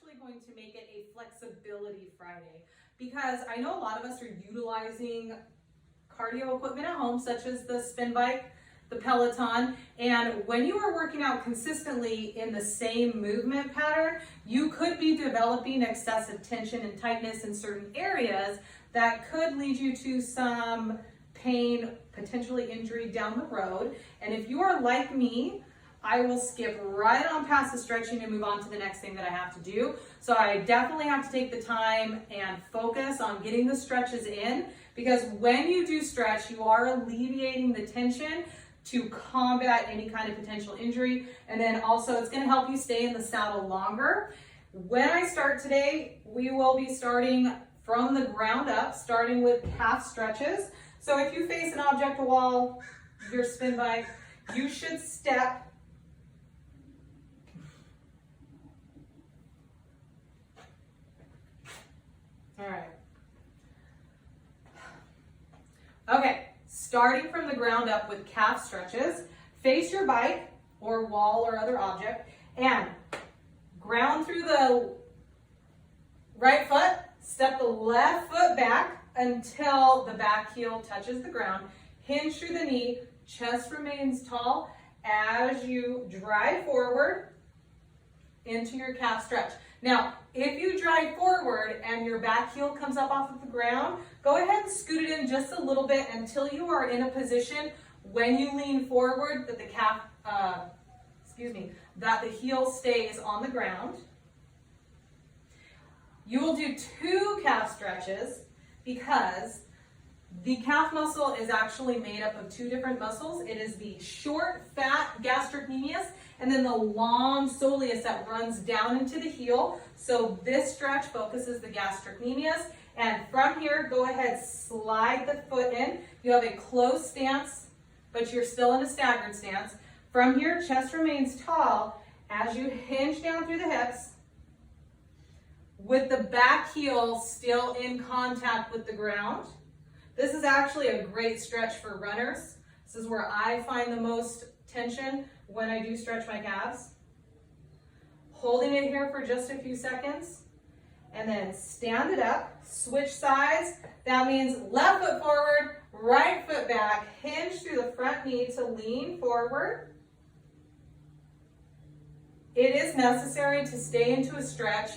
actually going to make it a flexibility Friday because I know a lot of us are utilizing cardio equipment at home, such as the spin bike, the Peloton, and when you are working out consistently in the same movement pattern, you could be developing excessive tension and tightness in certain areas that could lead you to some pain, potentially injury down the road. And if you are like me, I will skip right on past the stretching and move on to the next thing that I have to do. So I definitely have to take the time and focus on getting the stretches in, because when you do stretch, you are alleviating the tension to combat any kind of potential injury. And then also it's going to help you stay in the saddle longer. When I start today, we will be starting from the ground up, starting with calf stretches. So if you face an object, a wall, your spin bike, you should step all right. Okay, starting from the ground up with calf stretches, face your bike or wall or other object and ground through the right foot, step the left foot back until the back heel touches the ground, hinge through the knee, chest remains tall as you drive forward into your calf stretch. Now, if you drive forward and your back heel comes up off of the ground, go ahead and scoot it in just a little bit until you are in a position when you lean forward that the calf, that the heel stays on the ground. You will do 2 calf stretches because the calf muscle is actually made up of 2 different muscles. It is the short, fat gastrocnemius and then the long soleus that runs down into the heel. So this stretch focuses the gastrocnemius. And from here, go ahead, slide the foot in. You have a closed stance, but you're still in a staggered stance. From here, chest remains tall as you hinge down through the hips with the back heel still in contact with the ground. This is actually a great stretch for runners. This is where I find the most tension when I do stretch my calves. Holding it here for just a few seconds and then stand it up, switch sides. That means left foot forward, right foot back, hinge through the front knee to lean forward. It is necessary to stay into a stretch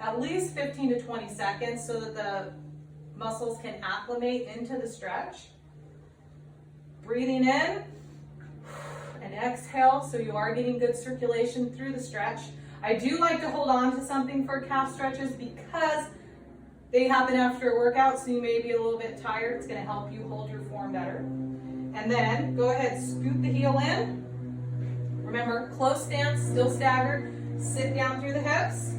at least 15 to 20 seconds so that the muscles can acclimate into the stretch. Breathing in and exhale so you are getting good circulation through the stretch. I do like to hold on to something for calf stretches because they happen after a workout, so you may be a little bit tired. It's going to help you hold your form better. And then go ahead, scoot the heel in. Remember, close stance, still staggered. Sit down through the hips.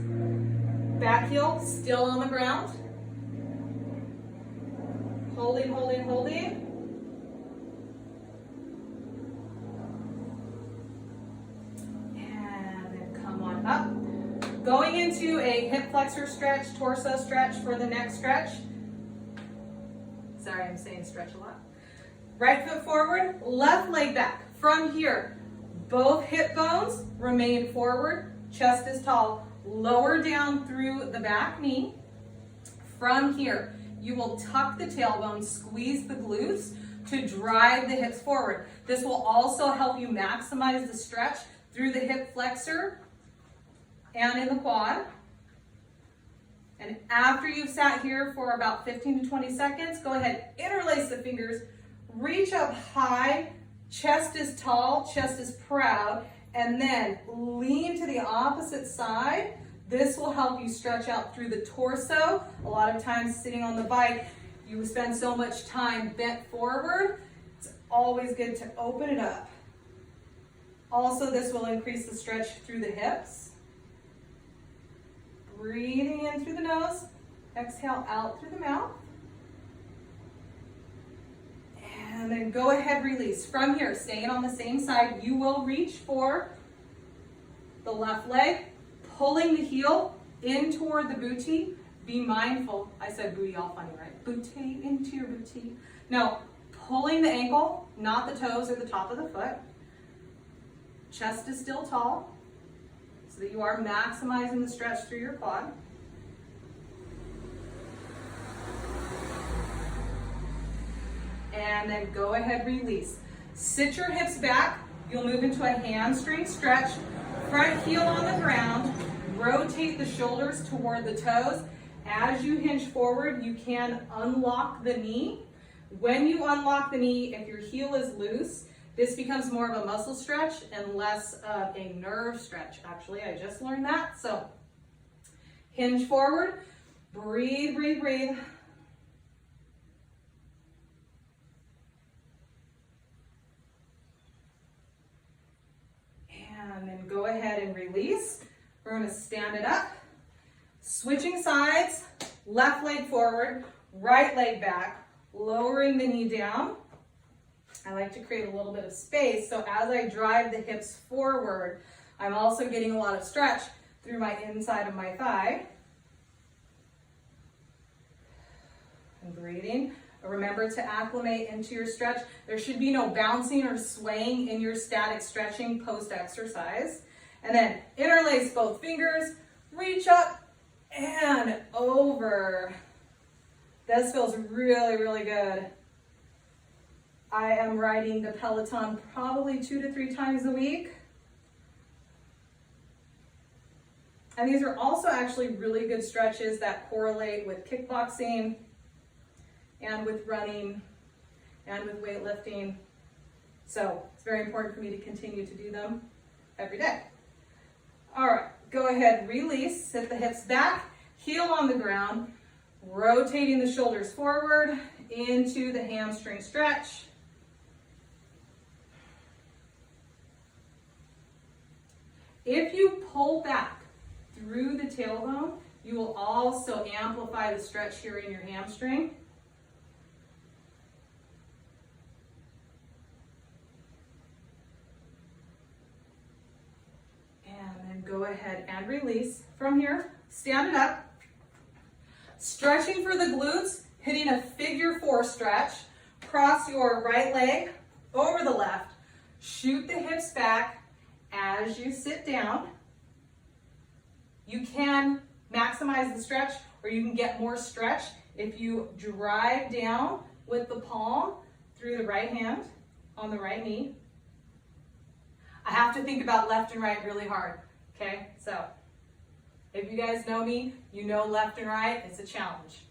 Back heel still on the ground. Holding, holding, holding. And then come on up. Going into a hip flexor stretch, torso stretch for the next stretch. Sorry, I'm saying stretch a lot. Right foot forward, left leg back. From here, both hip bones remain forward, chest is tall. Lower down through the back knee. From here, you will tuck the tailbone, squeeze the glutes to drive the hips forward. This will also help you maximize the stretch through the hip flexor and in the quad. And after you've sat here for about 15 to 20 seconds, go ahead, interlace the fingers, reach up high, chest is tall, chest is proud, and then lean to the opposite side. This will help you stretch out through the torso. A lot of times sitting on the bike, you spend so much time bent forward. It's always good to open it up. Also, this will increase the stretch through the hips. Breathing in through the nose, exhale out through the mouth. And then go ahead, release. From here, staying on the same side, you will reach for the left leg, pulling the heel in toward the booty. Be mindful. I said booty all funny, right? Booty into your booty. No, pulling the ankle, not the toes or the top of the foot. Chest is still tall. so that you are maximizing the stretch through your quad. And then go ahead, release. Sit your hips back. You'll move into a hamstring stretch. Front heel on the ground. Rotate the shoulders toward the toes. As you hinge forward, you can unlock the knee. When you unlock the knee, if your heel is loose, this becomes more of a muscle stretch and less of a nerve stretch. Actually, I just learned that. So hinge forward. Breathe, breathe, breathe. And then go ahead and release. We're going to stand it up. Switching sides, left leg forward, right leg back, lowering the knee down. I like to create a little bit of space, so as I drive the hips forward, I'm also getting a lot of stretch through my inside of my thigh. And breathing. Remember to acclimate into your stretch. There should be no bouncing or swaying in your static stretching post-exercise. And then interlace both fingers, reach up and over. This feels really, really good. I am riding the Peloton probably 2 to 3 times a week. And these are also actually really good stretches that correlate with kickboxing and with running and with weightlifting. So it's very important for me to continue to do them every day. All right, go ahead, release, sit the hips back, heel on the ground, rotating the shoulders forward into the hamstring stretch. If you pull back through the tailbone, you will also amplify the stretch here in your hamstring. Go ahead and release. From here, stand it up. Stretching for the glutes, hitting a figure 4 stretch. Cross your right leg over the left. Shoot the hips back as you sit down. You can maximize the stretch, or you can get more stretch if you drive down with the palm through the right hand on the right knee. I have to think about left and right really hard. Okay, so if you guys know me, you know left and right, it's a challenge.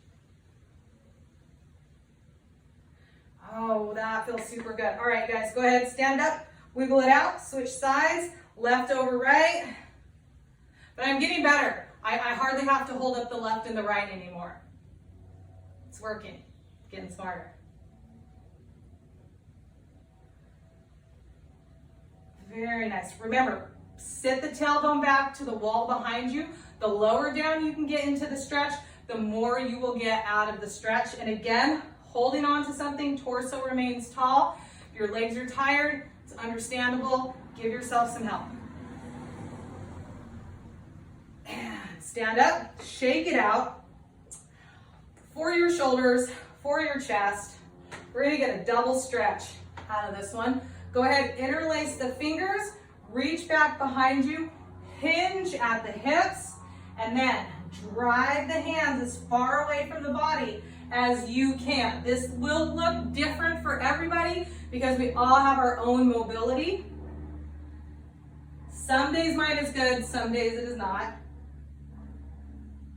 Oh, that feels super good. All right, guys, go ahead, stand up, wiggle it out, switch sides, left over right. But I'm getting better. I hardly have to hold up the left and the right anymore. It's working, getting smarter. Very nice. Remember, sit the tailbone back to the wall behind you. The lower down you can get into the stretch, the more you will get out of the stretch. And again, holding on to something, torso remains tall. If your legs are tired, it's understandable. Give yourself some help. And stand up, shake it out. For your shoulders, for your chest. We're gonna get a double stretch out of this one. Go ahead, interlace the fingers. Reach back behind you, hinge at the hips, and then drive the hands as far away from the body as you can. This will look different for everybody because we all have our own mobility. Some days mine is good, some days it is not.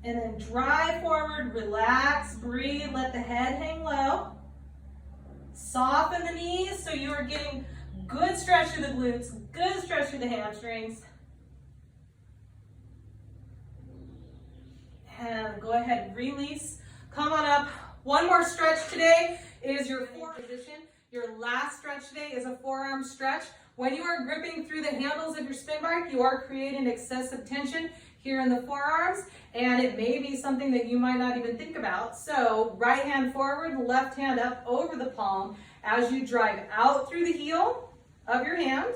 And then drive forward, relax, breathe, let the head hang low. Soften the knees so you are getting good stretch through the glutes, good stretch through the hamstrings. And go ahead and release. Come on up. One more stretch today is your forearm position. Your last stretch today is a forearm stretch. When you are gripping through the handles of your spin bike, you are creating excessive tension here in the forearms, and it may be something that you might not even think about. So right hand forward, left hand up over the palm as you drive out through the heel of your hand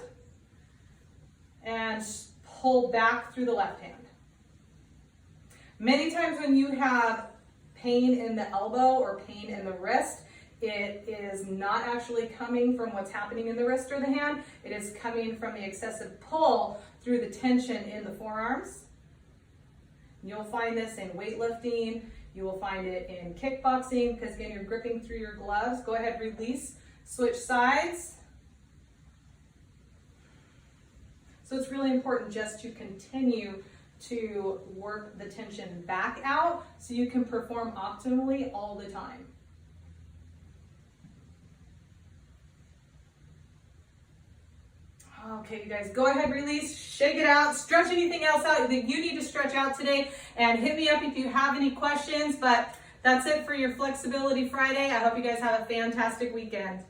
and pull back through the left hand. Many times when you have pain in the elbow or pain in the wrist, it is not actually coming from what's happening in the wrist or the hand. It is coming from the excessive pull through the tension in the forearms. You'll find this in weightlifting. You will find it in kickboxing, because again, you're gripping through your gloves. Go ahead, release, switch sides. So it's really important just to continue to work the tension back out so you can perform optimally all the time. Okay, you guys, go ahead, release, shake it out, stretch anything else out that you need to stretch out today, and hit me up if you have any questions. But that's it for your Flexibility Friday. I hope you guys have a fantastic weekend.